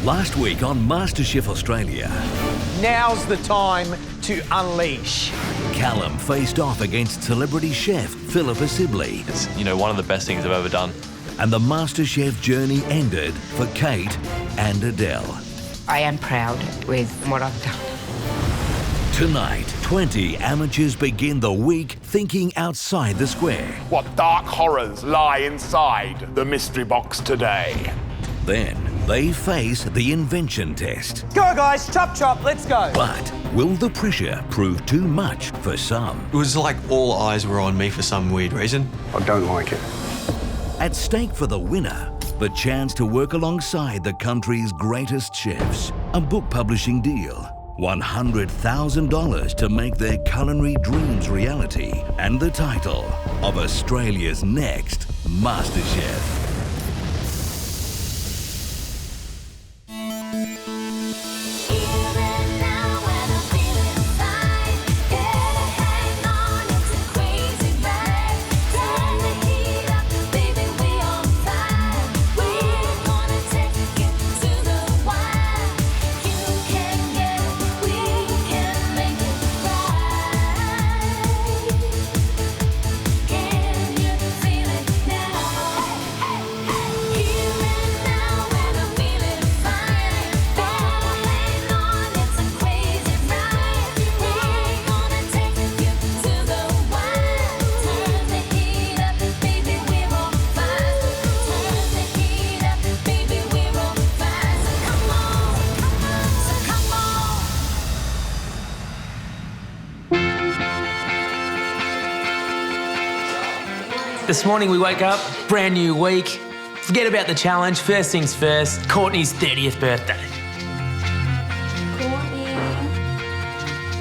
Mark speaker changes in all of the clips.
Speaker 1: Last week on MasterChef Australia,
Speaker 2: Now's the time to unleash.
Speaker 1: Callum faced off against celebrity chef Philippa Sibley.
Speaker 3: It's, one of the best things I've ever done.
Speaker 1: And the MasterChef journey ended for Kate and Adele.
Speaker 4: I am proud with what I've done.
Speaker 1: Tonight, 20 amateurs begin the week thinking outside the square.
Speaker 5: What dark horrors lie inside the mystery box today?
Speaker 1: Then they face the Invention test.
Speaker 2: Go, guys, chop, chop, let's go.
Speaker 1: But will the pressure prove too much for some?
Speaker 3: It was like all eyes were on me for some weird reason.
Speaker 6: I don't like it.
Speaker 1: At stake for the winner, the chance to work alongside the country's greatest chefs, a book publishing deal, $100,000 to make their culinary dreams reality, and the title of Australia's next MasterChef.
Speaker 7: This morning we woke up, brand new week. Forget about the challenge, first things first, Courtney's 30th birthday.
Speaker 8: Courtney.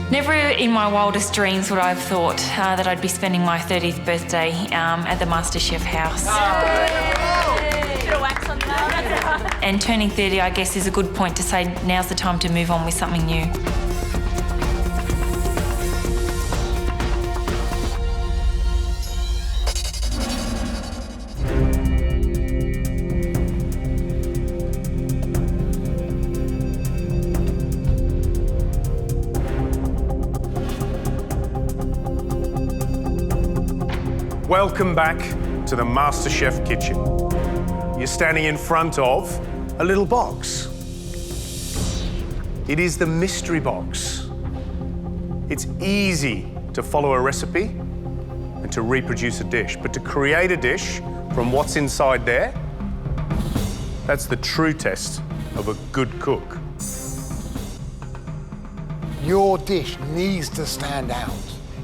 Speaker 8: Never in my wildest dreams would I have thought that I'd be spending my 30th birthday at the MasterChef house. And turning 30, I guess, is a good point to say now's the time to move on with something new.
Speaker 5: Welcome back to the MasterChef kitchen. You're standing in front of a little box. It is the mystery box. It's easy to follow a recipe and to reproduce a dish, but to create a dish from what's inside there, that's the true test of a good cook.
Speaker 6: Your dish needs to stand out.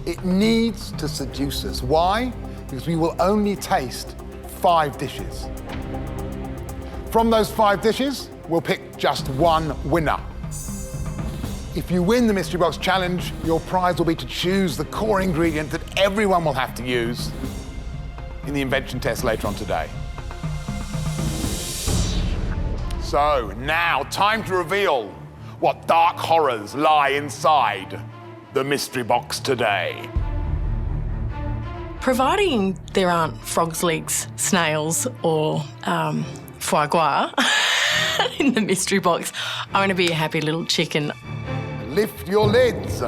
Speaker 6: It needs to seduce us. Why? Because we will only taste 5 dishes. From those 5 dishes, we'll pick just one winner. If you win the Mystery Box Challenge, your prize will be to choose the core ingredient that everyone will have to use in the Invention test later on today. So now, time to reveal what dark horrors lie inside the Mystery Box today.
Speaker 9: Providing there aren't frog's legs, snails or foie gras in the mystery box, I'm going to be a happy little chicken.
Speaker 6: Lift your lids.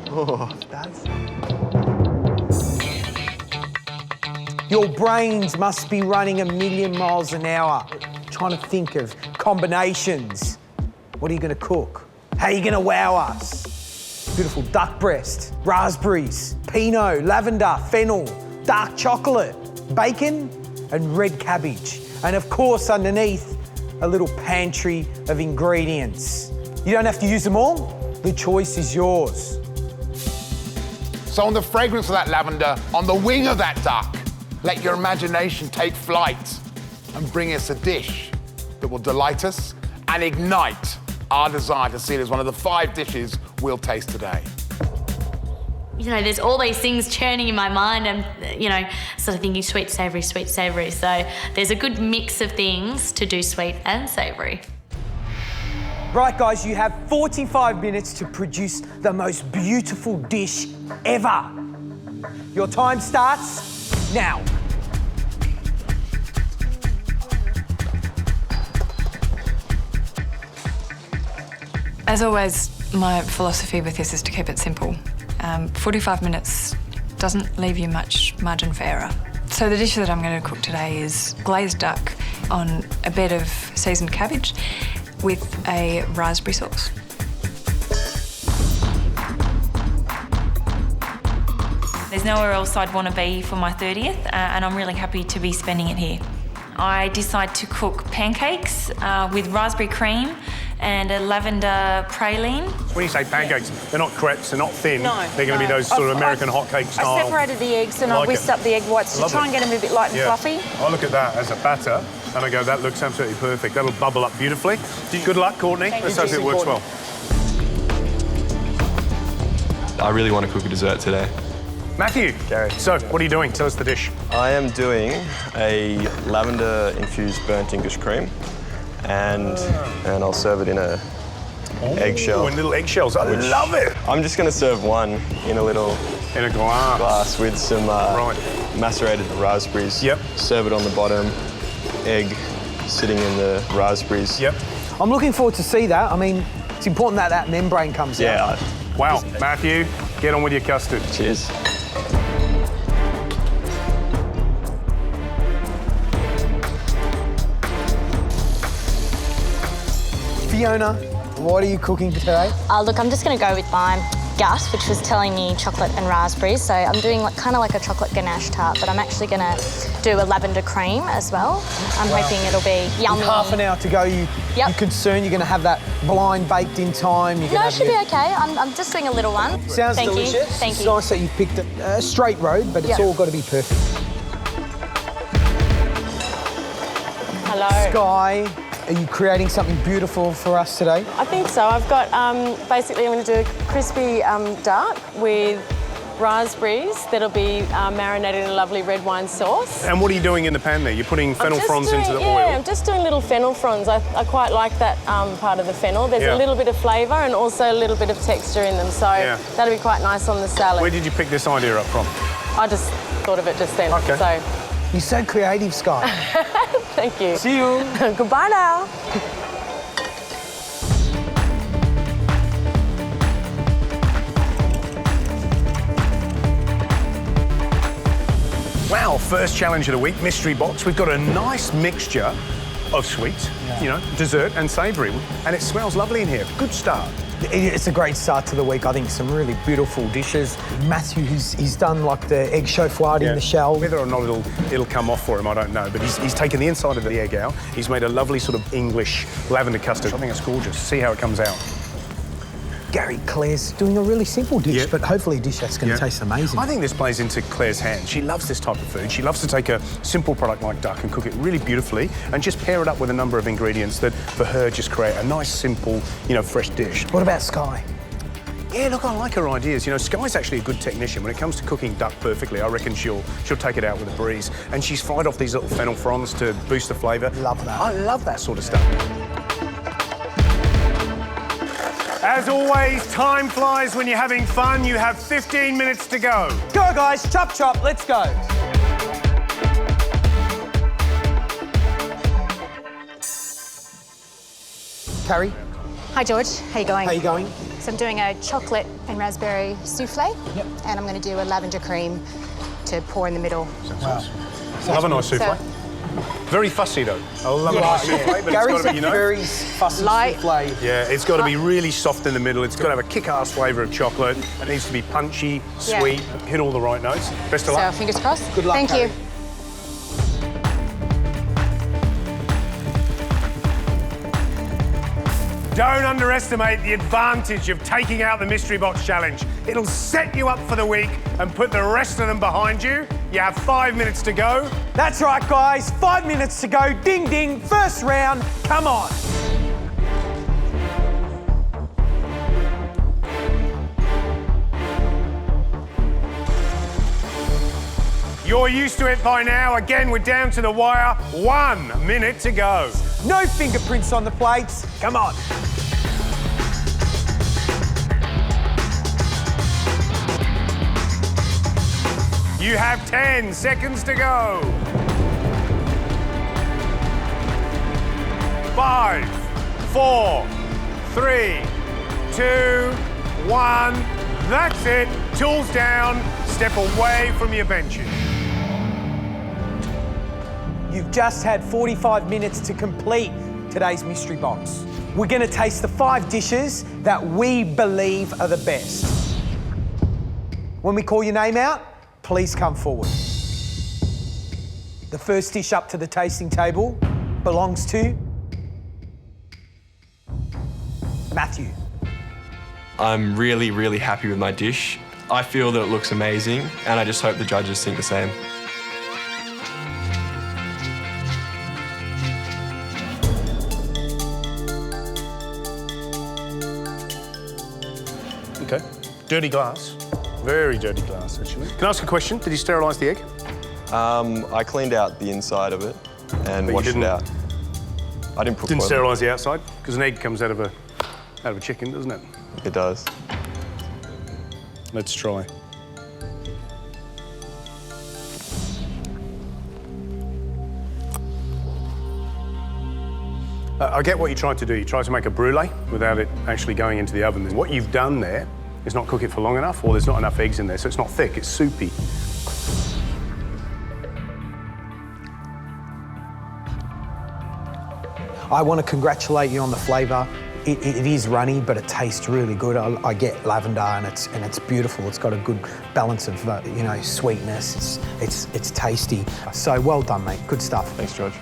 Speaker 2: Oh, that's... Your brains must be running 1,000,000 miles an hour, trying to think of combinations. What are you going to cook? How are you going to wow us? Beautiful duck breast, raspberries, Pinot, lavender, fennel, dark chocolate, bacon and red cabbage. And of course, underneath, a little pantry of ingredients. You don't have to use them all. The choice is yours.
Speaker 6: So on the fragrance of that lavender, on the wing of that duck, let your imagination take flight and bring us a dish that will delight us and ignite our desire to see it as one of the 5 dishes we'll taste today.
Speaker 8: There's all these things churning in my mind and, sort of thinking sweet, savoury, sweet, savoury. So there's a good mix of things to do sweet and savoury.
Speaker 2: Right, guys, you have 45 minutes to produce the most beautiful dish ever. Your time starts now.
Speaker 10: As always, my philosophy with this is to keep it simple. 45 minutes doesn't leave you much margin for error. So the dish that I'm going to cook today is glazed duck on a bed of seasoned cabbage with a raspberry sauce.
Speaker 11: There's nowhere else I'd want to be for my 30th, and I'm really happy to be spending it here. I decide to cook pancakes with raspberry cream and a lavender praline.
Speaker 5: When you say pancakes, they're not crepes, they're not thin.
Speaker 12: No,
Speaker 5: they're going to be those sort of American hotcake style.
Speaker 12: I separated the eggs and I whisked up the egg whites to try and get them a bit light and fluffy.
Speaker 5: I look at that as a batter and I go, that looks absolutely perfect. That'll bubble up beautifully. Good luck, Courtney. Let's hope it works well.
Speaker 3: I really want to cook a dessert today.
Speaker 5: Matthew, Gary. So, what are you doing? Tell us the dish.
Speaker 3: I am doing a lavender-infused burnt English cream, and I'll serve it in a eggshell.
Speaker 5: In little eggshells. I love it.
Speaker 3: I'm just going to serve one in a little
Speaker 5: glass
Speaker 3: with some macerated raspberries.
Speaker 5: Yep.
Speaker 3: Serve it on the bottom. Egg sitting in the raspberries.
Speaker 5: Yep.
Speaker 2: I'm looking forward to see that. I mean, it's important that that membrane comes out.
Speaker 3: Yeah.
Speaker 5: Wow, Matthew, get on with your custard.
Speaker 3: Cheers.
Speaker 2: Fiona, what are you cooking today?
Speaker 8: Look, I'm just going to go with my gut, which was telling me chocolate and raspberries. So I'm doing kind of like a chocolate ganache tart, but I'm actually going to do a lavender cream as well. I'm hoping it'll be yummy.
Speaker 2: With half an hour to go, you're concerned you're going to have that blind baked in time?
Speaker 8: No, it should be okay. I'm just doing a little one.
Speaker 2: Sounds delicious.
Speaker 8: Thank you.
Speaker 2: It's nice that you picked a straight road, but it's all got to be perfect.
Speaker 12: Hello.
Speaker 2: Sky, are you creating something beautiful for us today?
Speaker 12: I think so. I've got, basically I'm going to do a crispy duck with raspberries that'll be marinated in a lovely red wine sauce.
Speaker 5: And what are you doing in the pan there? You're putting fennel fronds into the oil?
Speaker 12: Yeah, I'm just doing little fennel fronds. I quite like that part of the fennel. There's a little bit of flavour and also a little bit of texture in them, so that'll be quite nice on the salad.
Speaker 5: Where did you pick this idea up from?
Speaker 12: I just thought of it just then.
Speaker 5: Okay.
Speaker 12: So.
Speaker 2: You're so creative, Sky.
Speaker 12: Thank you.
Speaker 2: See you.
Speaker 12: Goodbye now.
Speaker 5: Wow, first challenge of the week, mystery box. We've got a nice mixture of sweets, you know, dessert and savoury, and it smells lovely in here. Good start.
Speaker 2: It's a great start to the week. I think some really beautiful dishes. Matthew, he's done like the egg chauffoid in the shell.
Speaker 5: Whether or not it'll come off for him, I don't know. But he's taken the inside of the egg out. He's made a lovely sort of English lavender custard. I think it's gorgeous. See how it comes out.
Speaker 2: Gary, Claire's doing a really simple dish, but hopefully a dish that's going to taste amazing.
Speaker 5: I think this plays into Claire's hands. She loves this type of food. She loves to take a simple product like duck and cook it really beautifully and just pair it up with a number of ingredients that, for her, just create a nice, simple, you know, fresh dish.
Speaker 2: What about Sky?
Speaker 5: Yeah, look, I like her ideas. You know, Sky's actually a good technician. When it comes to cooking duck perfectly, I reckon she'll take it out with a breeze. And she's fried off these little fennel fronds to boost the flavour.
Speaker 2: Love that.
Speaker 5: I love that sort of stuff. As always, time flies when you're having fun. You have 15 minutes to go.
Speaker 2: Go, guys. Chop, chop. Let's go. Carrie.
Speaker 13: Hi, George. How you going?
Speaker 2: How you going?
Speaker 13: So I'm doing a chocolate and raspberry souffle. Yep. And I'm going to do a lavender cream to pour in the middle.
Speaker 5: Wow. Love a nice souffle. Very fussy, though. I love a nice souffle, but
Speaker 2: Gary's
Speaker 5: it's got to be, you know...
Speaker 2: very fussy souffle.
Speaker 5: Yeah, it's got to be really soft in the middle. It's got to have a kick-ass flavour of chocolate. It needs to be punchy, sweet, hit all the right notes. Best of luck.
Speaker 13: So, fingers crossed.
Speaker 2: Good luck,
Speaker 13: Thank
Speaker 2: Carrie.
Speaker 13: you.
Speaker 5: Don't underestimate the advantage of taking out the Mystery Box Challenge. It'll set you up for the week and put the rest of them behind you. You have 5 minutes to go.
Speaker 2: That's right, guys. 5 minutes to go. Ding, ding. First round. Come on.
Speaker 5: You're used to it by now. Again, we're down to the wire. 1 minute to go.
Speaker 2: No fingerprints on the plates. Come on.
Speaker 5: You have 10 seconds to go. 5, 4, 3, 2, 1. That's it. Tools down. Step away from your benches.
Speaker 2: You've just had 45 minutes to complete today's mystery box. We're going to taste the 5 dishes that we believe are the best. When we call your name out, please come forward. The first dish up to the tasting table belongs to Matthew.
Speaker 3: I'm really, really happy with my dish. I feel that it looks amazing, and I just hope the judges think the same.
Speaker 5: Okay. Dirty glass. Very dirty glass, actually. Can I ask a question? Did you sterilise the egg?
Speaker 3: I cleaned out the inside of it and
Speaker 5: But
Speaker 3: washed
Speaker 5: you
Speaker 3: it out. I didn't put
Speaker 5: Didn't
Speaker 3: toilet.
Speaker 5: sterilise the outside? Because an egg comes out of a chicken, doesn't it?
Speaker 3: It does.
Speaker 5: Let's try. I get what you tried to do. You tried to make a brulee without it actually going into the oven. What you've done there is not cook it for long enough, or there's not enough eggs in there, so it's not thick, it's soupy.
Speaker 2: I want to congratulate you on the flavour. It is runny, but it tastes really good. I get lavender, and it's beautiful. It's got a good balance of sweetness. It's tasty. So well done, mate. Good stuff.
Speaker 3: Thanks, George.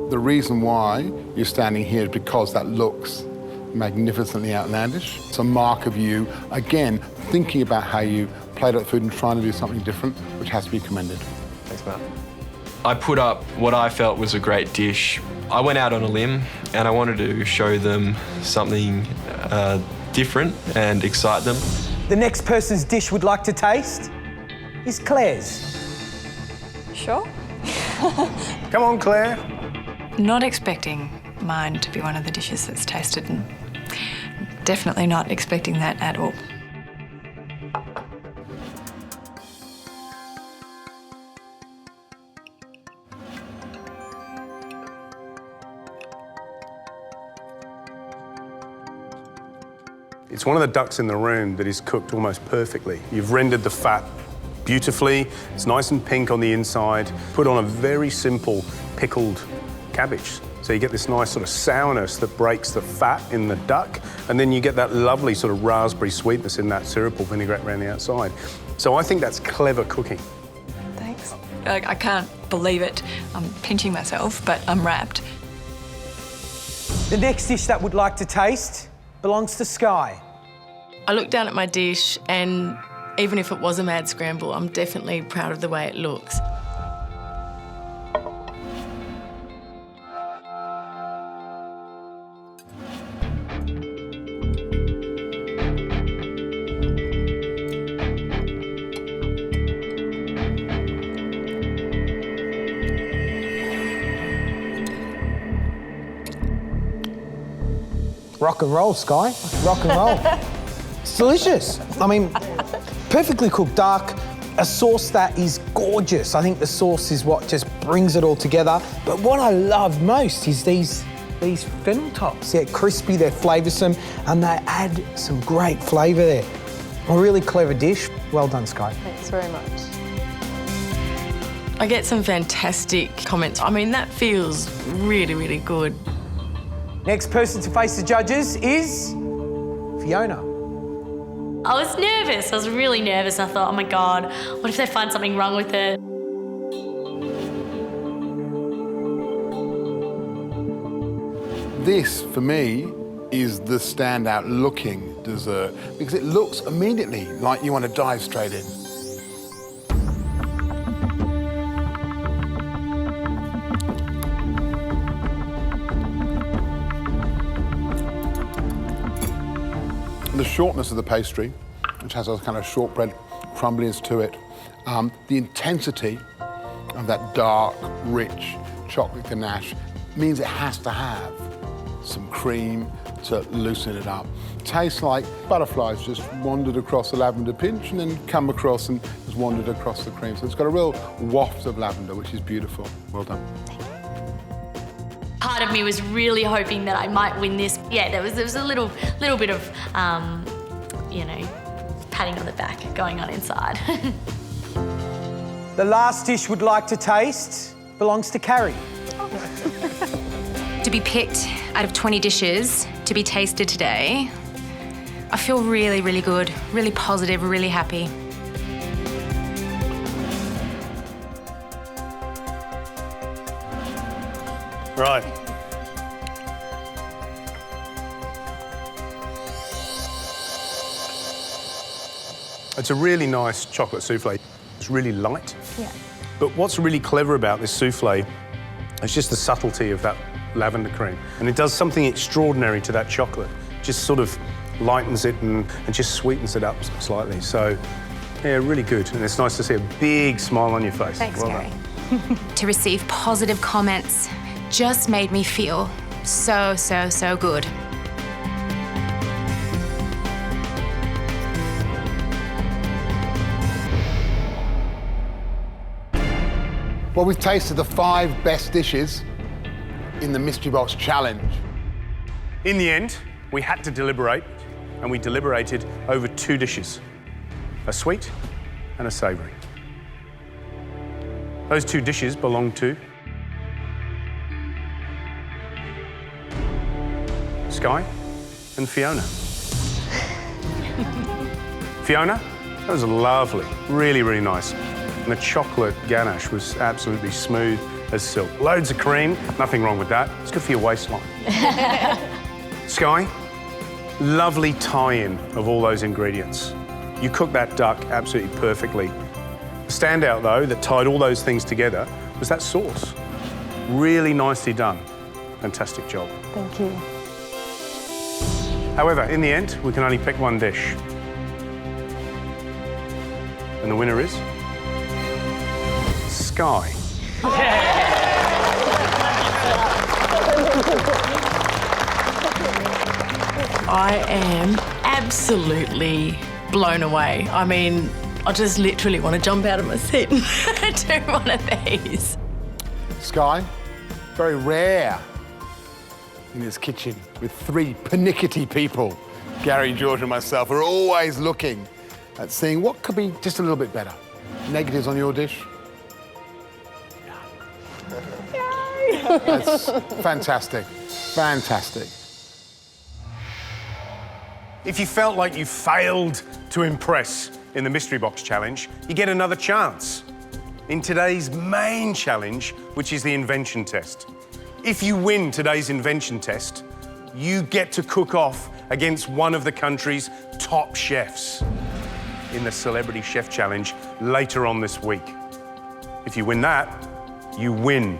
Speaker 6: The reason why you're standing here is because that looks magnificently outlandish. It's a mark of you, again, thinking about how you played at food and trying to do something different, which has to be commended.
Speaker 3: Thanks, Matt. I put up what I felt was a great dish. I went out on a limb and I wanted to show them something different and excite them.
Speaker 2: The next person's dish we'd like to taste is Claire's.
Speaker 10: Sure.
Speaker 5: Come on, Claire.
Speaker 10: Not expecting mine to be one of the dishes that's tasted, and definitely not expecting that at all.
Speaker 5: It's one of the ducks in the room that is cooked almost perfectly. You've rendered the fat beautifully. It's nice and pink on the inside. Put on a very simple pickled cabbage. So you get this nice sort of sourness that breaks the fat in the duck, and then you get that lovely sort of raspberry sweetness in that syrup or vinaigrette around the outside. So I think that's clever cooking.
Speaker 10: Thanks. I can't believe it. I'm pinching myself, but I'm wrapped.
Speaker 2: The next dish that we'd like to taste belongs to Sky.
Speaker 9: I looked down at my dish, and even if it was a mad scramble, I'm definitely proud of the way it looks.
Speaker 2: Rock and roll, Sky. Rock and roll. It's delicious. I mean, perfectly cooked duck, a sauce that is gorgeous. I think the sauce is what just brings it all together. But what I love most is these fennel tops. They're crispy, they're flavoursome, and they add some great flavour there. A really clever dish. Well done, Sky.
Speaker 12: Thanks very much.
Speaker 9: I get some fantastic comments. I mean, that feels really, really good.
Speaker 2: Next person to face the judges is Fiona.
Speaker 8: I was nervous. I was really nervous. I thought, oh my God, what if they find something wrong with it?
Speaker 6: This, for me, is the standout looking dessert because it looks immediately like you want to dive straight in. The shortness of the pastry, which has a kind of shortbread crumbliness to it, the intensity of that dark, rich chocolate ganache means it has to have some cream, to loosen it up. Tastes like butterflies just wandered across the lavender pinch and then come across and just wandered across the cream. So it's got a real waft of lavender, which is beautiful. Well done.
Speaker 8: Part of me was really hoping that I might win this. Yeah, there was a little bit of, you know, patting on the back going on inside.
Speaker 2: The last dish we'd like to taste belongs to Carrie.
Speaker 14: To be picked out of 20 dishes to be tasted today, I feel really, really good, really positive, really happy.
Speaker 5: Right. It's a really nice chocolate souffle. It's really light.
Speaker 12: Yeah.
Speaker 5: But what's really clever about this souffle is just the subtlety of that lavender cream. And it does something extraordinary to that chocolate. Just sort of lightens it and just sweetens it up slightly. So, yeah, really good. And it's nice to see a big smile on your face.
Speaker 14: Thanks,
Speaker 5: Well
Speaker 14: Gary.
Speaker 5: done.
Speaker 14: To receive positive comments just made me feel so, so, so good.
Speaker 6: Well, we've tasted the 5 best dishes in the Mystery Box Challenge.
Speaker 5: In the end, we had to deliberate, and we deliberated over 2 dishes, a sweet and a savoury. Those 2 dishes belong to Sky and Fiona. Fiona, that was lovely, really, really nice. And the chocolate ganache was absolutely smooth as silk. Loads of cream, nothing wrong with that. It's good for your waistline. Sky, lovely tie-in of all those ingredients. You cooked that duck absolutely perfectly. The standout, though, that tied all those things together was that sauce. Really nicely done. Fantastic job.
Speaker 12: Thank you.
Speaker 5: However, in the end, we can only pick one dish. And the winner is Sky.
Speaker 9: I am absolutely blown away. I mean, I just literally want to jump out of my seat and do one of these.
Speaker 6: Sky, very rare in his kitchen with 3 pernickety people. Gary, George and myself are always looking at seeing what could be just a little bit better. Negatives on your dish? That's fantastic. Fantastic.
Speaker 5: If you felt like you failed to impress in the Mystery Box Challenge, you get another chance in today's main challenge, which is the Invention test. If you win today's Invention test, you get to cook off against one of the country's top chefs in the Celebrity Chef Challenge later on this week. If you win that, you win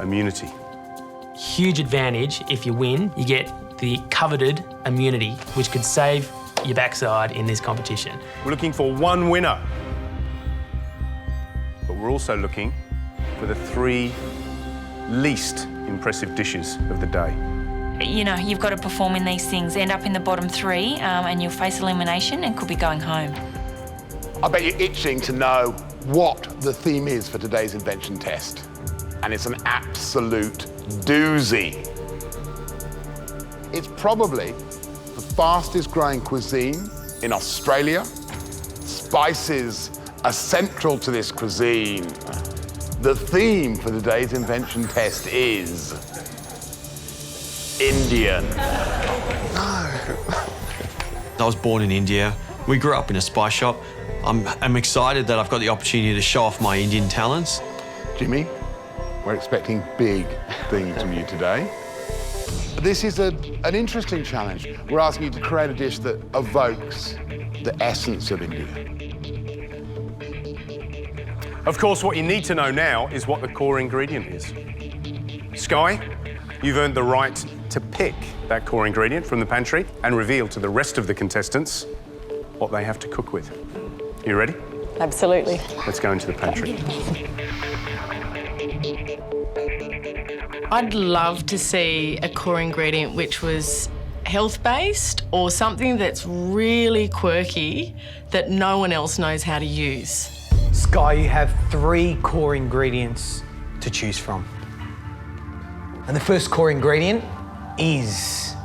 Speaker 5: immunity.
Speaker 7: Huge advantage if you win, you get the coveted immunity, which could save your backside in this competition.
Speaker 5: We're looking for one winner, but we're also looking for the 3 least impressive dishes of the day.
Speaker 11: You know, you've got to perform in these things, end up in the bottom 3, and you'll face elimination and could be going home.
Speaker 6: I bet you're itching to know what the theme is for today's Invention test. And it's an absolute doozy. It's probably the fastest growing cuisine in Australia. Spices are central to this cuisine. The theme for today's Invention test is Indian.
Speaker 15: I was born in India. We grew up in a spice shop. I'm excited that I've got the opportunity to show off my Indian talents.
Speaker 6: Jimmy, we're expecting big things from you today. This is an interesting challenge. We're asking you to create a dish that evokes the essence of India.
Speaker 5: Of course, what you need to know now is what the core ingredient is. Sky, you've earned the right to pick that core ingredient from the pantry and reveal to the rest of the contestants what they have to cook with. You ready?
Speaker 12: Absolutely.
Speaker 5: Let's go into the pantry.
Speaker 9: I'd love to see a core ingredient which was health-based or something that's really quirky that no one else knows how to use.
Speaker 2: Sky, you have 3 core ingredients to choose from. And the first core ingredient is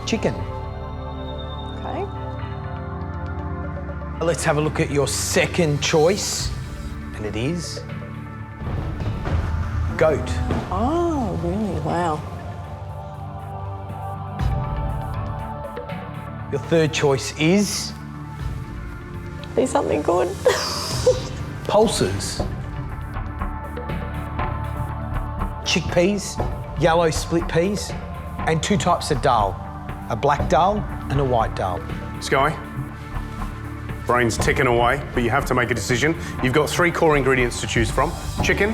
Speaker 2: chicken.
Speaker 12: Okay.
Speaker 2: Let's have a look at your second choice, and it is goat.
Speaker 12: Oh, really? Wow.
Speaker 2: Your third choice is
Speaker 12: Be something good.
Speaker 2: pulses. Chickpeas, yellow split peas, and 2 types of dal, a black dal and a white dal.
Speaker 5: Sky, brain's ticking away, but you have to make a decision. You've got 3 core ingredients to choose from: chicken,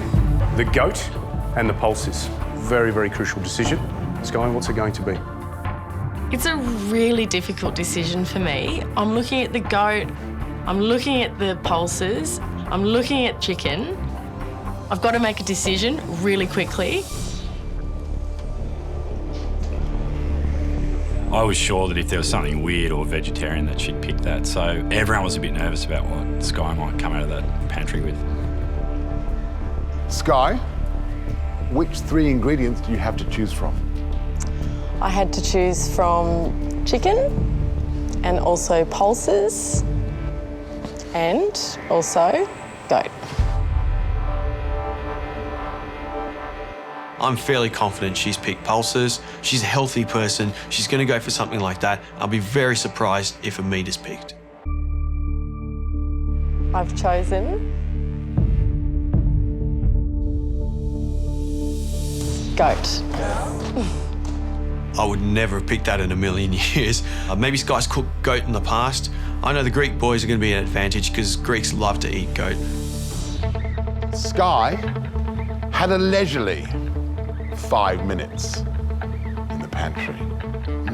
Speaker 5: the goat, and the pulses. Very, very crucial decision. Sky, what's it going to be?
Speaker 9: It's a really difficult decision for me. I'm looking at the goat, I'm looking at the pulses, I'm looking at chicken. I've got to make a decision really quickly.
Speaker 16: I was sure that if there was something weird or vegetarian that she'd pick that, so everyone was a bit nervous about what Sky might come out of that pantry with.
Speaker 6: Sky, which 3 ingredients do you have to choose from?
Speaker 12: I had to choose from chicken and also pulses and also goat.
Speaker 15: I'm fairly confident she's picked pulses. She's a healthy person. She's going to go for something like that. I'll be very surprised if a meat is picked.
Speaker 12: I've chosen goat.
Speaker 15: I would never have picked that in a million years. Maybe Sky's cooked goat in the past. I know the Greek boys are going to be an advantage because Greeks love to eat goat.
Speaker 6: Sky had a leisurely 5 minutes in the pantry.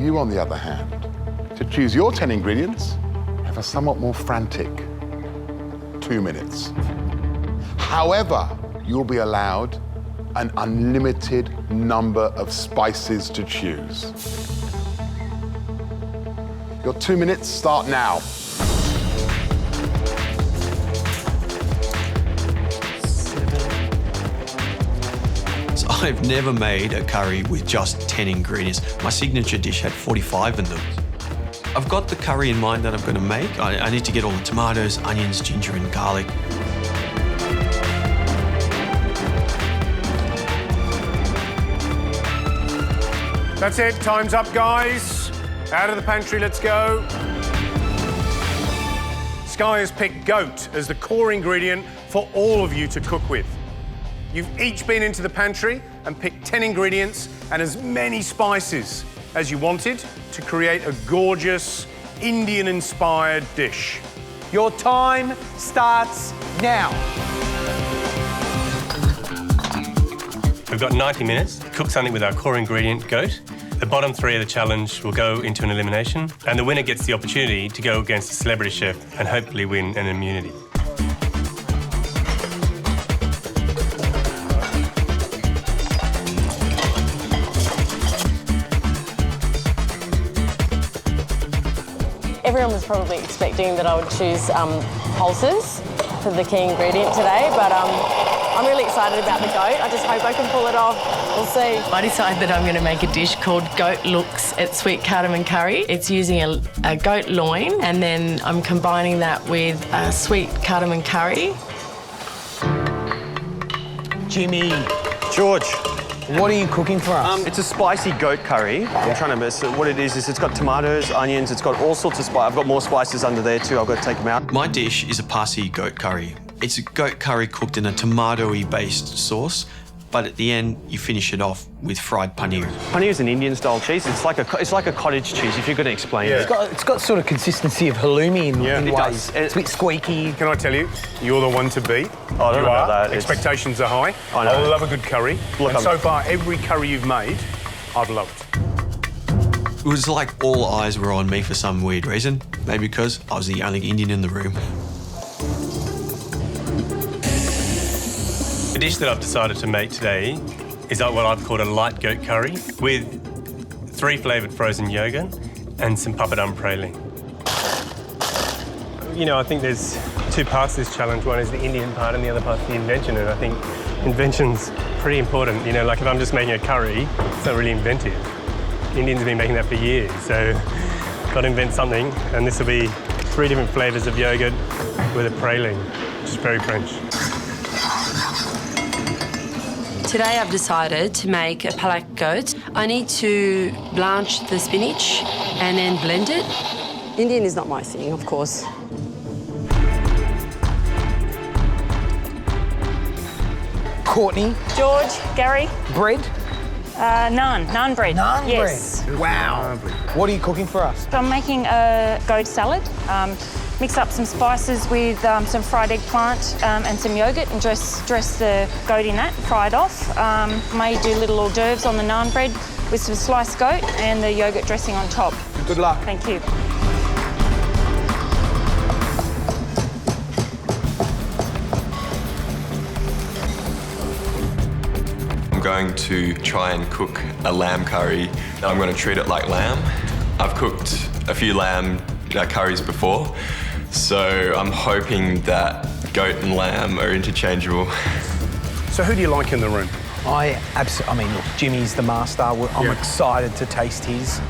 Speaker 6: You, on the other hand, to choose your 10 ingredients, have a somewhat more frantic 2 minutes. However, you'll be allowed an unlimited number of spices to choose. Your 2 minutes start now.
Speaker 15: So I've never made a curry with just 10 ingredients. My signature dish had 45 in them. I've got the curry in mind that I'm going to make. I need to get all the tomatoes, onions, ginger and garlic.
Speaker 5: That's it, time's up, guys. Out of the pantry, let's go. Sky has picked goat as the core ingredient for all of you to cook with. You've each been into the pantry and picked 10 ingredients and as many spices as you wanted to create a gorgeous Indian-inspired dish.
Speaker 2: Your time starts now.
Speaker 17: We've got 90 minutes to cook something with our core ingredient, goat. The bottom 3 of the challenge will go into an elimination, and the winner gets the opportunity to go against a celebrity chef and hopefully win an immunity.
Speaker 12: Everyone was probably expecting that I would choose pulses for the key ingredient today, but I'm really excited about the goat. I just hope I can pull it off. We'll see.
Speaker 9: I decided that I'm going to make a dish called Goat Looks at Sweet Cardamom Curry. It's using a goat loin, and then I'm combining that with a sweet cardamom curry.
Speaker 2: Jimmy.
Speaker 18: George.
Speaker 2: What are you cooking for us?
Speaker 18: It's a spicy goat curry. I'm trying to miss it. What it is it's got tomatoes, onions, it's got all sorts of spice. I've got more spices under there too. I've got to take them out.
Speaker 15: My dish is a Parsi goat curry. It's a goat curry cooked in a tomato-y based sauce, but at the end you finish it off with fried paneer.
Speaker 18: Paneer is an Indian-style cheese. It's like a cottage cheese. If you're going to explain it.
Speaker 2: It's got sort of consistency of halloumi in
Speaker 18: it
Speaker 2: ways.
Speaker 18: does.
Speaker 2: It's a bit squeaky.
Speaker 5: Can I tell you, you're the one to beat.
Speaker 18: Oh, I don't know about that.
Speaker 5: Expectations are high.
Speaker 18: I know.
Speaker 5: I love a good curry.
Speaker 18: Look,
Speaker 5: and so far, every curry you've made, I've loved.
Speaker 15: It was like all eyes were on me for some weird reason. Maybe because I was the only Indian in the room.
Speaker 17: The dish that I've decided to make today is what I've called a light goat curry with 3 flavoured frozen yogurt, and some papadum praline. You know, I think there's 2 parts to this challenge. One is the Indian part and the other part's the invention, and I think invention's pretty important. You know, like if I'm just making a curry, it's not really inventive. Indians have been making that for years, so got to invent something, and this will be 3 different flavours of yogurt with a praline, which is very French.
Speaker 19: Today I've decided to make a palak goat. I need to blanch the spinach and then blend it.
Speaker 12: Indian is not my thing, of course.
Speaker 2: Courtney.
Speaker 20: George, Gary.
Speaker 2: Bread.
Speaker 20: Naan bread.
Speaker 2: Naan
Speaker 20: yes.
Speaker 2: bread. Wow. What are you cooking for us?
Speaker 20: So I'm making a goat salad. Mix up some spices with some fried eggplant and some yogurt and dress the goat in that, fry it off. May do little hors d'oeuvres on the naan bread with some sliced goat and the yogurt dressing on top.
Speaker 2: Good luck.
Speaker 20: Thank you.
Speaker 3: I'm going to try and cook a lamb curry. I'm going to treat it like lamb. I've cooked a few lamb curries before, so I'm hoping that goat and lamb are interchangeable.
Speaker 5: So who do you like in the room?
Speaker 2: I mean, look, Jimmy's the master. I'm excited to taste his.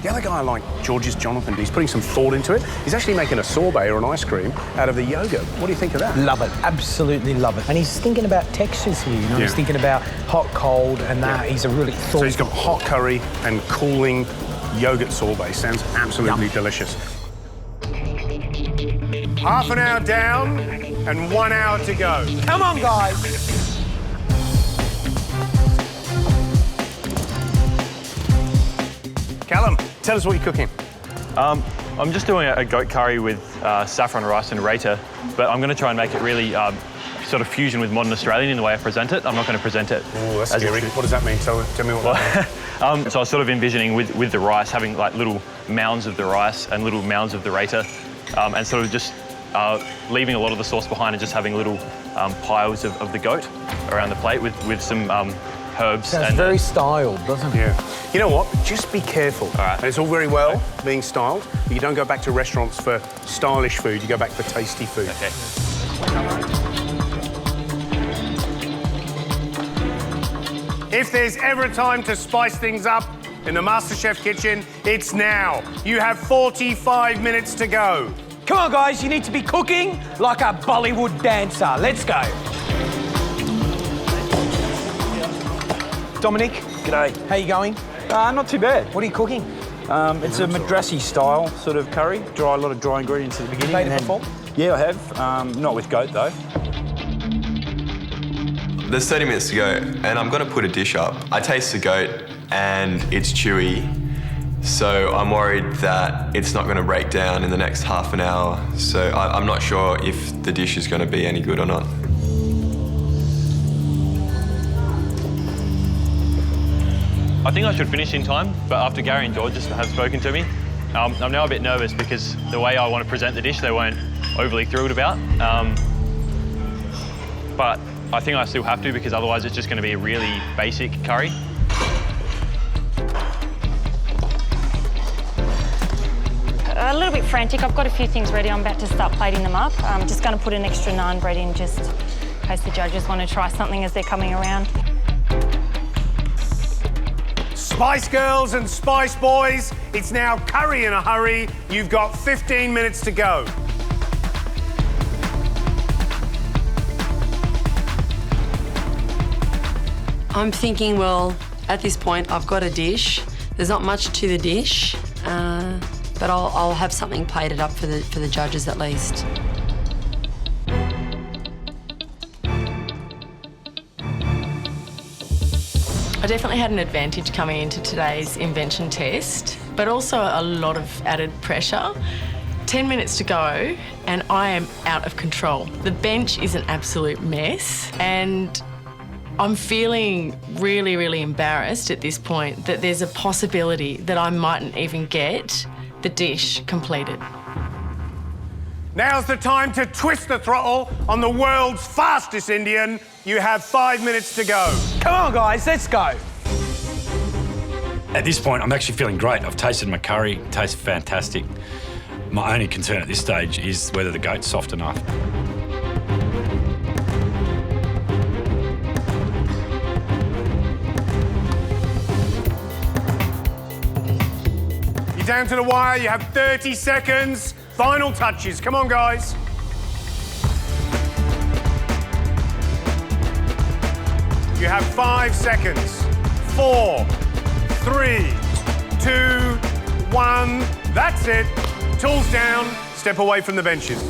Speaker 5: The other guy I like, George's Jonathan. He's putting some thought into it. He's actually making a sorbet or an ice cream out of the yogurt. What do you think of that?
Speaker 2: Love it, absolutely love it. And he's thinking about textures here, you know, he's thinking about hot, cold, and that. He's a really thoughtful.
Speaker 5: So he's got hot curry and cooling yogurt sorbet. Sounds absolutely delicious. Half an hour down and 1 hour to go.
Speaker 2: Come on, guys.
Speaker 5: Callum, tell us what you're cooking.
Speaker 21: I'm just doing a goat curry with saffron rice and raita, but I'm going to try and make it really sort of fusion with modern Australian in the way I present it. I'm not going to present it.
Speaker 5: Oh, that's scary. What does that mean? Tell me what that means.
Speaker 21: So I was sort of envisioning with the rice, having like little mounds of the rice and little mounds of the raita, and sort of just leaving a lot of the sauce behind and just having little piles of the goat around the plate with some herbs.
Speaker 2: Sounds very styled, doesn't it?
Speaker 5: Yeah. You know what? Just be careful. All right. And it's all very well being styled, but you don't go back to restaurants for stylish food. You go back for tasty food.
Speaker 21: Okay.
Speaker 5: If there's ever a time to spice things up in the MasterChef kitchen, it's now. You have 45 minutes to go.
Speaker 2: Come on, guys, you need to be cooking like a Bollywood dancer. Let's go. Dominic.
Speaker 22: G'day.
Speaker 2: How you going?
Speaker 22: Not too bad.
Speaker 2: What are you cooking?
Speaker 22: It's a Madrasi style sort of curry. A lot of dry ingredients at the beginning.
Speaker 2: Made it before?
Speaker 22: Yeah, I have. Not with goat though.
Speaker 3: There's 30 minutes to go, and I'm going to put a dish up. I taste the goat, and it's chewy, so I'm worried that it's not going to break down in the next half an hour. So I'm not sure if the dish is going to be any good or not.
Speaker 21: I think I should finish in time, but after Gary and George just have spoken to me, I'm now a bit nervous because the way I want to present the dish, they weren't overly thrilled about. But I think I still have to because otherwise it's just going to be a really basic curry.
Speaker 20: A little bit frantic. I've got a few things ready. I'm about to start plating them up. I'm just going to put an extra naan bread in just in case the judges want to try something as they're coming around.
Speaker 5: Spice Girls and Spice Boys, it's now curry in a hurry. You've got 15 minutes to go.
Speaker 19: I'm thinking, well, at this point, I've got a dish. There's not much to the dish, but I'll have something plated up for the judges at least.
Speaker 9: I definitely had an advantage coming into today's invention test, but also a lot of added pressure. 10 minutes to go, and I am out of control. The bench is an absolute mess, and I'm feeling really, really embarrassed at this point that there's a possibility that I mightn't even get the dish completed.
Speaker 5: Now's the time to twist the throttle on the world's fastest Indian. You have 5 minutes to go.
Speaker 2: Come on, guys, let's go.
Speaker 16: At this point, I'm actually feeling great. I've tasted my curry, it tastes fantastic. My only concern at this stage is whether the goat's soft enough.
Speaker 5: You're down to the wire, you have 30 seconds. Final touches, come on guys. You have 5 seconds. 4, 3, 2, 1. That's it. Tools down, step away from the benches.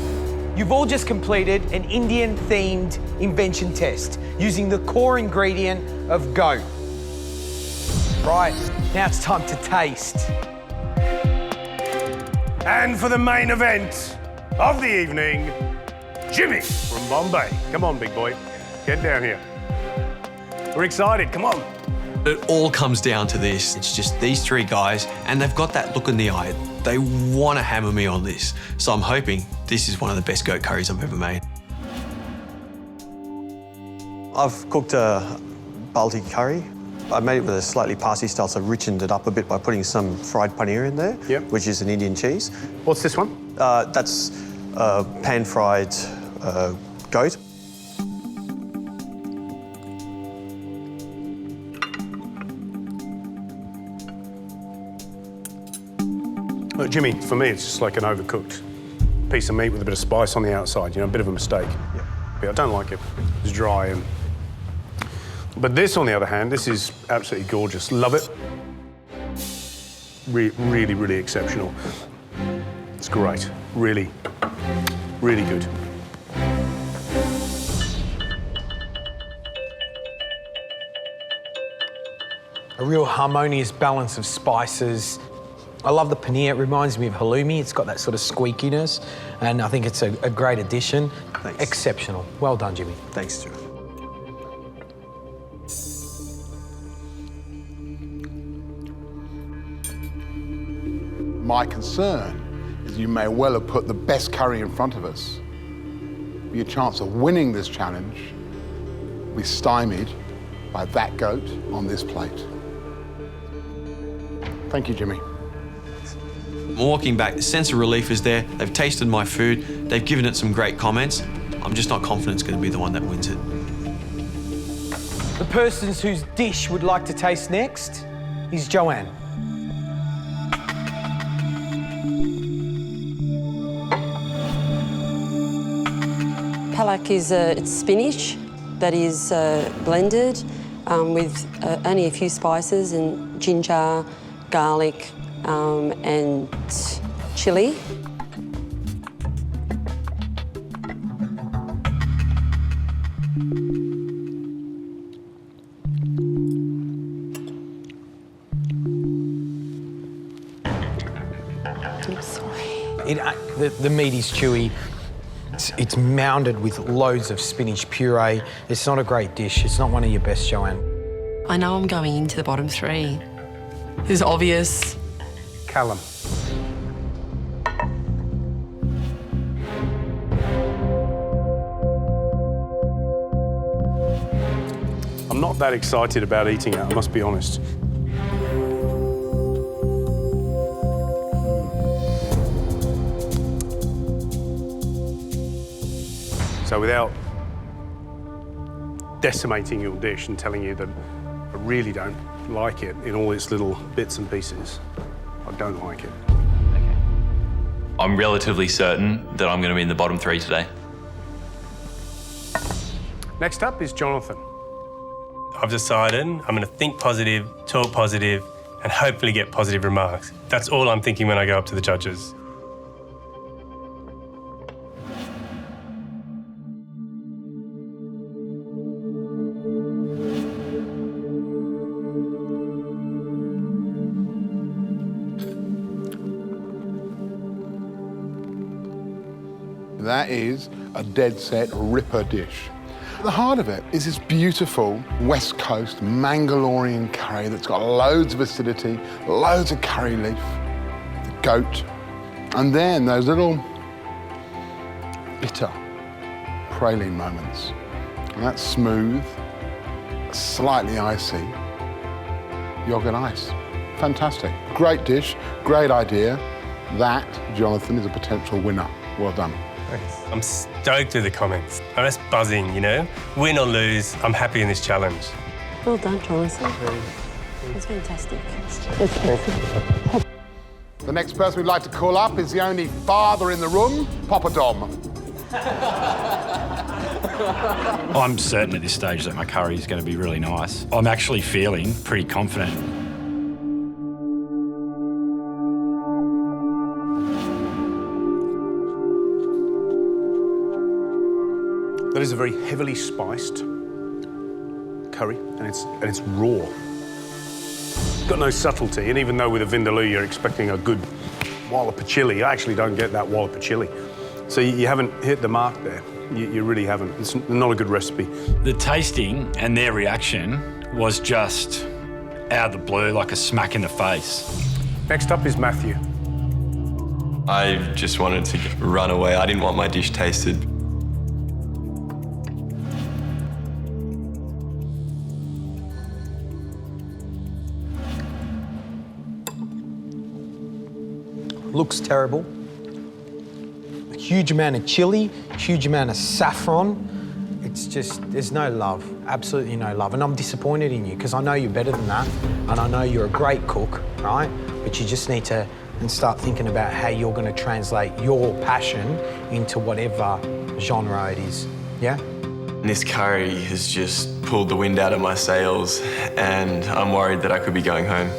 Speaker 2: You've all just completed an Indian-themed invention test using the core ingredient of goat. Right, now it's time to taste.
Speaker 5: And for the main event of the evening, Jimmy from Bombay. Come on, big boy, get down here. We're excited, come on.
Speaker 15: It all comes down to this. It's just these three guys, and they've got that look in the eye. They want to hammer me on this. So I'm hoping this is one of the best goat curries I've ever made.
Speaker 18: I've cooked a Balti curry. I made it with a slightly Parsi style, so richened it up a bit by putting some fried paneer in there, which is an Indian cheese.
Speaker 5: What's this one?
Speaker 18: That's pan-fried goat.
Speaker 5: Look, Jimmy, for me, it's just like an overcooked piece of meat with a bit of spice on the outside, you know, a bit of a mistake. But I don't like it. It's dry and... But this, on the other hand, this is absolutely gorgeous. Love it. Really, really exceptional. It's great. Really, really good.
Speaker 2: A real harmonious balance of spices. I love the paneer. It reminds me of halloumi. It's got that sort of squeakiness, and I think it's a great addition.
Speaker 18: Thanks.
Speaker 2: Exceptional. Well done, Jimmy.
Speaker 18: Thanks, Stuart.
Speaker 6: My concern is you may well have put the best curry in front of us. Your chance of winning this challenge will be stymied by that goat on this plate. Thank you, Jimmy.
Speaker 15: I'm walking back, the sense of relief is there. They've tasted my food. They've given it some great comments. I'm just not confident it's going to be the one that wins it.
Speaker 2: The person whose dish would like to taste next is Joanne.
Speaker 19: Palak is it's spinach that is blended with only a few spices and ginger, garlic, and chilli. I'm sorry.
Speaker 2: The meat is chewy. It's mounded with loads of spinach puree. It's not a great dish. It's not one of your best, Joanne.
Speaker 19: I know I'm going into the bottom three. It's obvious.
Speaker 5: Callum. I'm not that excited about eating it, I must be honest. So without decimating your dish and telling you that I really don't like it in all its little bits and pieces, I don't like it.
Speaker 21: I'm relatively certain that I'm going to be in the bottom three today.
Speaker 5: Next up is Jonathan.
Speaker 17: I've decided I'm going to think positive, talk positive, and hopefully get positive remarks. That's all I'm thinking when I go up to the judges.
Speaker 6: That is a dead set ripper dish. The heart of it is this beautiful West Coast Mangalorean curry that's got loads of acidity, loads of curry leaf, the goat, and then those little bitter praline moments. And that's smooth, slightly icy, yogurt ice. Fantastic. Great dish, great idea. That, Jonathan, is a potential winner. Well done.
Speaker 17: I'm stoked with the comments. I'm just buzzing, you know? Win or lose, I'm happy in this challenge.
Speaker 19: Well done, Jonathan. That's fantastic.
Speaker 6: The next person we'd like to call up is the only father in the room, Papa Dom.
Speaker 16: I'm certain at this stage that my curry is going to be really nice. I'm actually feeling pretty confident.
Speaker 5: That is a very heavily spiced curry, and it's raw. It's got no subtlety, and even though with a vindaloo you're expecting a good wallop of chili, I actually don't get that wallop of chili. So you haven't hit the mark there. You really haven't. It's not a good recipe.
Speaker 16: The tasting and their reaction was just out of the blue, like a smack in the face.
Speaker 5: Next up is Matthew.
Speaker 3: I just wanted to run away. I didn't want my dish tasted.
Speaker 2: Looks terrible. A huge amount of chili, huge amount of saffron. It's just, there's no love, absolutely no love. And I'm disappointed in you because I know you're better than that and I know you're a great cook, right? But you just need to start thinking about how you're going to translate your passion into whatever genre it is, yeah?
Speaker 3: This curry has just pulled the wind out of my sails and I'm worried that I could be going home.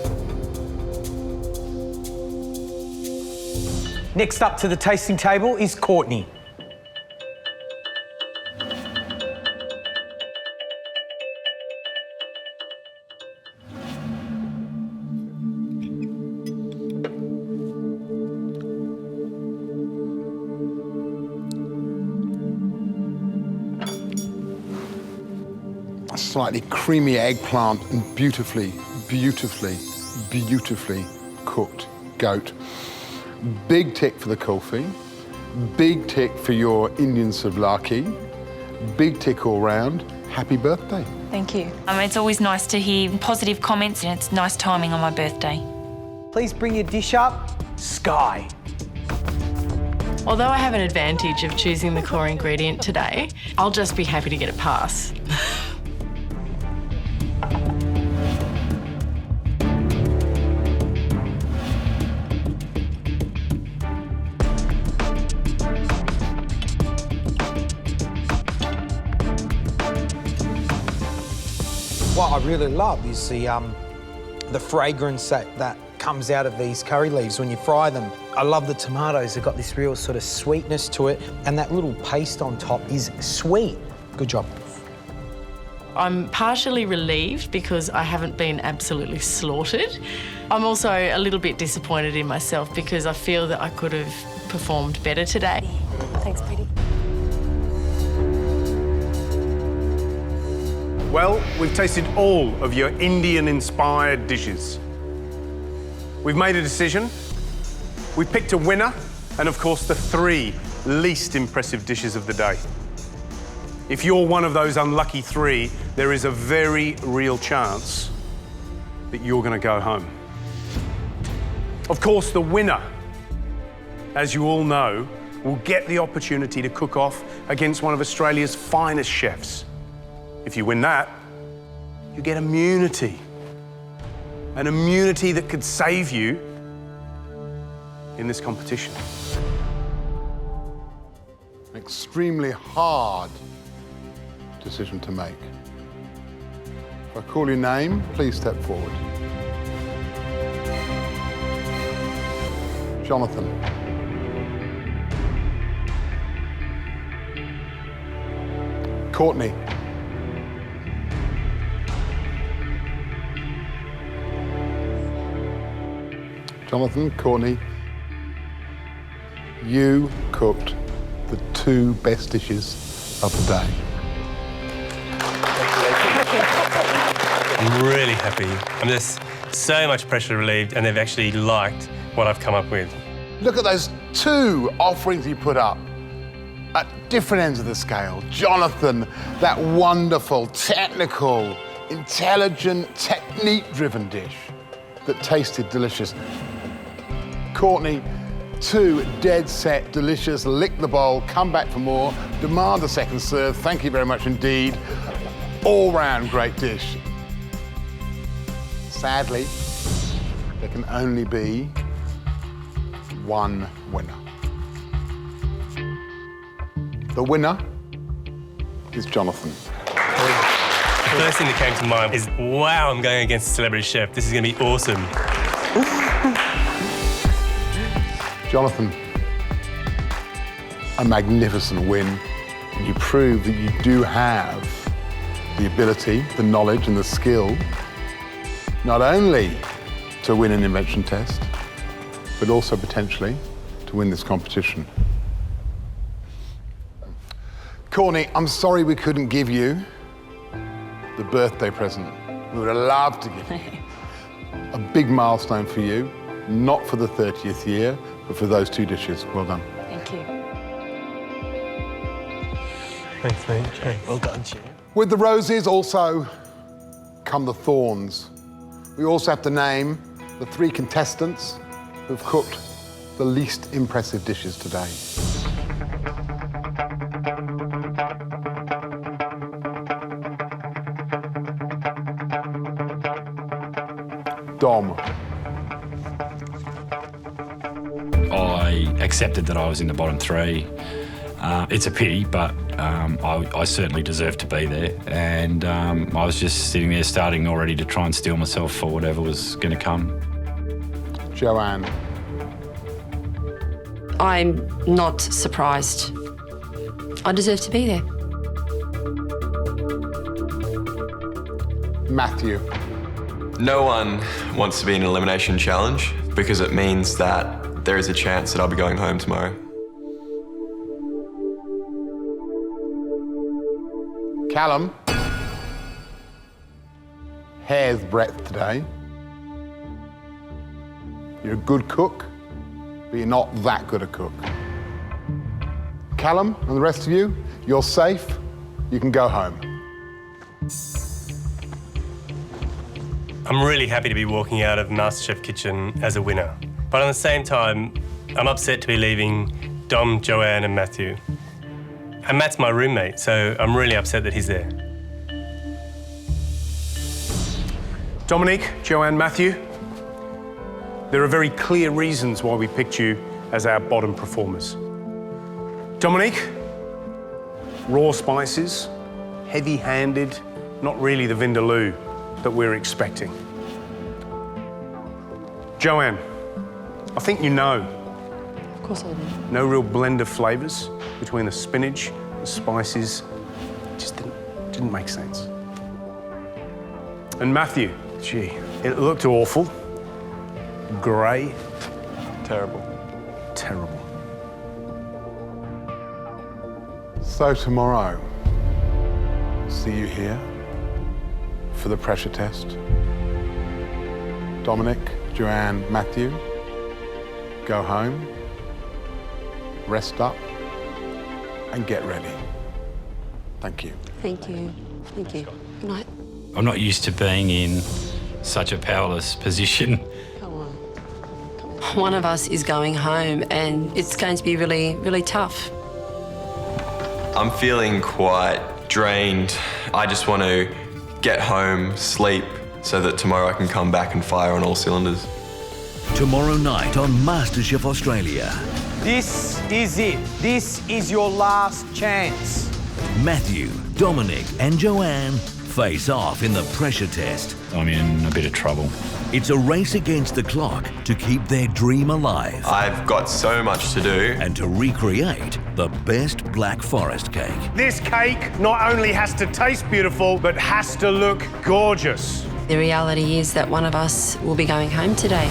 Speaker 2: Next up to the tasting table is Courtney.
Speaker 6: A slightly creamy eggplant and beautifully, beautifully, beautifully cooked goat. Big tick for the kulfi, big tick for your Indian souvlaki, big tick all round. Happy birthday.
Speaker 11: Thank you. It's always nice to hear positive comments and it's nice timing on my birthday.
Speaker 2: Please bring your dish up. Sky.
Speaker 9: Although I have an advantage of choosing the core ingredient today, I'll just be happy to get a pass.
Speaker 2: What I really love is the fragrance that comes out of these curry leaves when you fry them. I love the tomatoes. They've got this real sort of sweetness to it, and that little paste on top is sweet. Good job.
Speaker 9: I'm partially relieved because I haven't been absolutely slaughtered. I'm also a little bit disappointed in myself because I feel that I could have performed better today.
Speaker 12: Thanks, Petey.
Speaker 5: Well, we've tasted all of your Indian-inspired dishes. We've made a decision. We picked a winner, and of course, the 3 least impressive dishes of the day. If you're one of those unlucky 3, there is a very real chance that you're going to go home. Of course, the winner, as you all know, will get the opportunity to cook off against one of Australia's finest chefs. If you win that, you get immunity. An immunity that could save you in this competition.
Speaker 6: Extremely hard decision to make. If I call your name, please step forward. Jonathan. Courtney. Jonathan, Courtney, you cooked the 2 best dishes of the day.
Speaker 17: I'm really happy. I'm just so much pressure relieved and they've actually liked what I've come up with.
Speaker 6: Look at those 2 offerings you put up at different ends of the scale. Jonathan, that wonderful, technical, intelligent, technique-driven dish. that tasted delicious. Courtney, 2 dead set, delicious, lick the bowl, come back for more, demand a second serve. Thank you very much indeed. All round great dish. Sadly, there can only be one winner. The winner is Jonathan.
Speaker 17: The first thing that came to mind is, wow, I'm going against a celebrity chef. This is going to be awesome.
Speaker 6: Jonathan, a magnificent win. And you prove that you do have the ability, the knowledge and the skill, not only to win an invention test, but also potentially to win this competition. Courtney, I'm sorry we couldn't give you the birthday present. We would have loved to give you a big milestone for you, not for the 30th year, but for those 2 dishes. Well done.
Speaker 9: Thank you.
Speaker 17: Thanks, mate.
Speaker 15: Well done, Chair.
Speaker 6: With the roses also come the thorns. We also have to name the 3 contestants who've cooked the least impressive dishes today. Dom.
Speaker 16: I accepted that I was in the bottom 3. It's a pity, but I certainly deserved to be there. And I was just sitting there starting already to try and steel myself for whatever was going to come.
Speaker 6: Joanne.
Speaker 19: I'm not surprised. I deserve to be there.
Speaker 6: Matthew.
Speaker 3: No one wants to be in an elimination challenge because it means that there is a chance that I'll be going home tomorrow.
Speaker 6: Callum. Hair's breadth today. You're a good cook, but you're not that good a cook. Callum and the rest of you, you're safe. You can go home.
Speaker 17: I'm really happy to be walking out of MasterChef Kitchen as a winner. But at the same time, I'm upset to be leaving Dom, Joanne and Matthew. And Matt's my roommate, so I'm really upset that he's there.
Speaker 5: Dominique, Joanne, Matthew, there are very clear reasons why we picked you as our bottom performers. Dominique, raw spices, heavy-handed, not really the vindaloo that we're expecting. Joanne, I think you know.
Speaker 19: Of course I do.
Speaker 5: No real blend of flavours between the spinach, the spices. It just didn't make sense. And Matthew, gee, it looked awful. Grey.
Speaker 3: Terrible.
Speaker 5: Terrible.
Speaker 6: So tomorrow, see you here for the pressure test. Dominic, Joanne, Matthew, go home, rest up, and get ready. Thank you.
Speaker 19: Thank you. Thank you. Good night.
Speaker 16: I'm not used to being in such a powerless position.
Speaker 19: One of us is going home and it's going to be really, really tough.
Speaker 3: I'm feeling quite drained. I just want to get home, sleep, so that tomorrow I can come back and fire on all cylinders.
Speaker 1: Tomorrow night on MasterChef Australia.
Speaker 2: This is it. This is your last chance.
Speaker 1: Matthew, Dominic and Joanne face off in the pressure test.
Speaker 16: I'm in a bit of trouble.
Speaker 1: It's a race against the clock to keep their dream alive.
Speaker 3: I've got so much to do.
Speaker 1: And to recreate the best Black Forest cake.
Speaker 5: This cake not only has to taste beautiful, but has to look gorgeous.
Speaker 19: The reality is that one of us will be going home today.